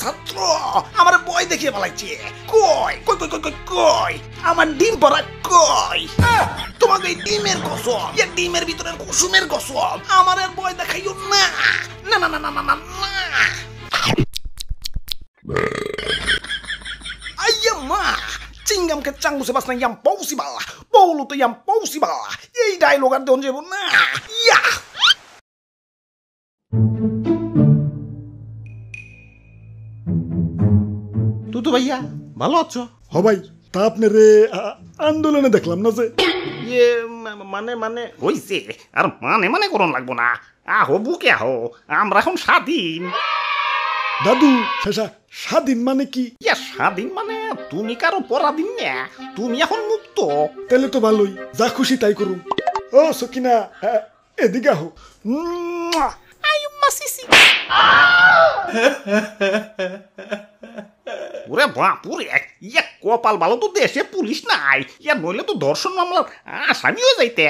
ছাত্র আমার বয় দেখিয়ে পালাইছে। কই কই কই কই কই আমার ডিম পড়া কই? তোমাকে এই ডিমের কসম, এই ডিমের ভিতরের কুসুমের কসম আমার আর বয় দেখাইও না। না না না না না না। Aia ma, cingam ke canggu sebas na yang possible, bolu to yang possible. Ei dialogue আর দন যাব না। ইয়া তুতু ভাইয়া ভালো আছো? হ ভাই, তা আপনার আন্দোলনে দেখলাম না যে। ইয়ে মানে মানে হইছে আর মানে মানে করন লাগবো না। আহো বুকে আহো, আমরা এখন স্বাধীন। দাদু শেষা স্বাধীন মানে কি? ইয়া স্বাধীন মানে তুমি কারো পরাধীন না, তুমি এখন মুক্ত। তাহলে তো ভালোই, যা খুশি তাই করুন। ও সকিনা, এদিকে আহো। আয়ু মাসিসি। ওরে বাপুরে, ইয়া কপাল ভালো তো দেশে পুলিশ নাই, ইয়া নইলে তো ধর্ষণ মামলার আসামিও যাইতে।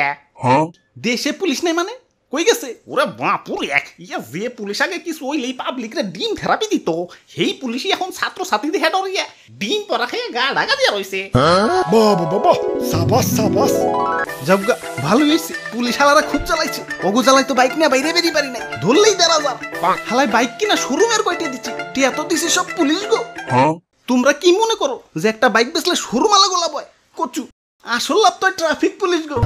দেশে পুলিশ নাই মানে কই গেছে? ওরে বাপুরে, ইয়া যে পুলিশ আগে কিছু হইলেই পাবলিকরে ডিম থেরাপি দিত, সেই পুলিশই এখন ছাত্র ছাত্রীদের হেডর ইয়া ডিম পরা খেয়ে গা ঢাকা দিয়া রইছে। বাবা বাবা, সাবাস সাবাস। যাবগা ভালো হইছে, পুলিশ হালারা খুব চালাইছে। ওগো জ্বালাই তো বাইক নিয়ে বাইরে বেরিয়ে পারি নাই, ধরলেই ১,৫০০। হালাই বাইক কিনা শোরুমের কয়টা দিচ্ছি, টিয়া তো দিছে সব পুলিশ গো। তোমরা কি মনে করো যে একটা বাইক বেচলে শোরুম আলা গোলা বয়? কচু আসল লাভ তো ট্রাফিক পুলিশ গো।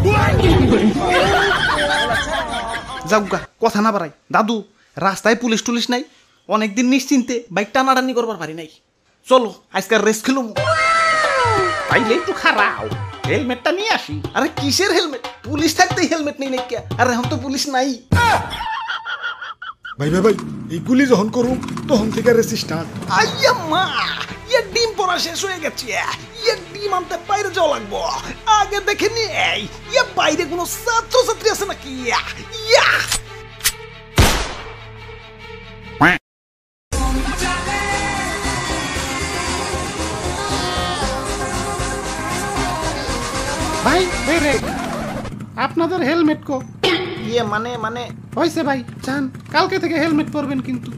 যাবগা কথা না বাড়াই, দাদু রাস্তায় পুলিশ টুলিশ নাই, অনেকদিন নিশ্চিন্তে বাইক টানাটানি করবার পারি নাই। চলো আজকাল রেস খেলুম। তাইলে একটু খারাপ, হেলমেটটা নিয়ে আসি। আরে কিসের হেলমেট? পুলিশ থাকতেই হেলমেট নেই নাকি? আর এখন তো পুলিশ নাই। ভাই ভাই ভাই, এইগুলি যখন করুন তখন থেকে রেসি স্টার্ট। আইয়া মা, ইয়া ডিম পড়া শেষ হয়ে গেছে, ইয়া ডিম আনতে বাইরে যাওয়া লাগবো। আগে দেখে নেই ইয়া বাইরে কোনো ছাত্র ছাত্রী আছে নাকি। ইয়া ভাই বেরে আপনাদের হেলমেট কো? ইয়ে মানে মানে হয়েছে ভাই, চান কালকে থেকে হেলমেট পরবেন কিন্তু।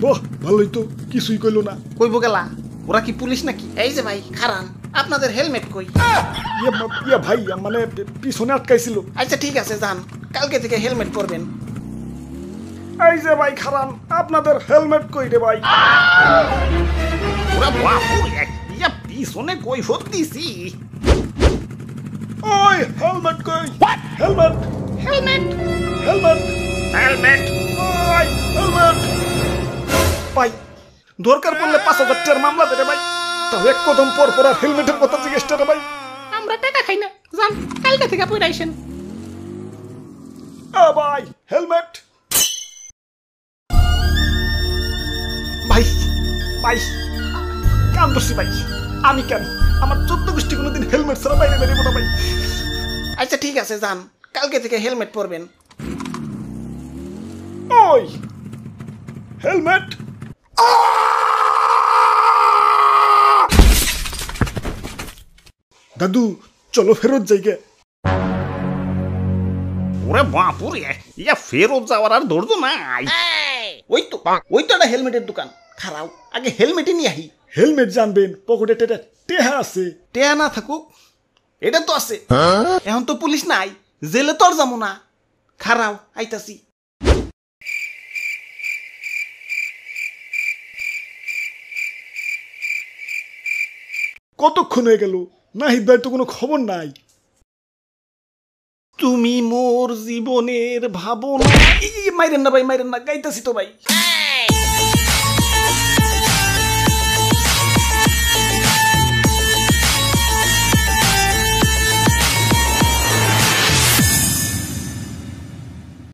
বাহ ভালোই তো, কিছুই কইলো না। কইব গেলা, ওরা কি পুলিশ নাকি? এই যে ভাই খারান, আপনাদের হেলমেট কই? ইয়া ভাই, মানে পিছনে আটকাইছিল। আচ্ছা ঠিক আছে যান, কালকে থেকে হেলমেট পরবেন। এই যে ভাই খারান, আপনাদের হেলমেট কই রে ভাই? ওরা বাপুরে, ইয়া পিছনে কই ফোট দিছি। ওই হেলমেট কই? Helmet helmet helmet helmet. ওই হেলমেট। ভাই দরকার পড়লে ৫,০০০ টাকার মামলা দেবে ভাই। তাও এক কদম পর পর আর হেলমেটের কথা জিজ্ঞেস রে ভাই। আমরা টাকা খাই না, যান কালকে থেকে পড়ে আইসেন। ভাই হেলমেট। ভাই ভাই কান দোষী ভাই, আমি কেন? আমার ১৪ গোষ্ঠী কোনোদিন হেলমেট ছাড়া বাইরে বেরিয়ে না ভাই। আচ্ছা ঠিক আছে যান, কালকে থেকে হেলমেট পরবেন। ওই হেলমেট। দাদু চলো ফেরত যাইগে। ওরে বাপুরে, ইয়া ফেরত যাওয়ার আর ধৈর্য নাই। ওই তো একটা হেলমেটের দোকান, খারাও আগে হেলমেটই নিয়ে আহি। হেলমেট জানবেন, পকেটে টেহা আছে। টেয়া না থাকুক, এটা তো আছে। এখন তো পুলিশ নাই, জেলে তো আর যাবো না। খারাও আইতাছি। কতক্ষণ হয়ে গেল, নাহিদ ভাই তো কোনো খবর নাই। তুমি মোর জীবনের ভাবনা। মাইরেন না ভাই, মাইরেন না, গাইতাছি তো ভাই।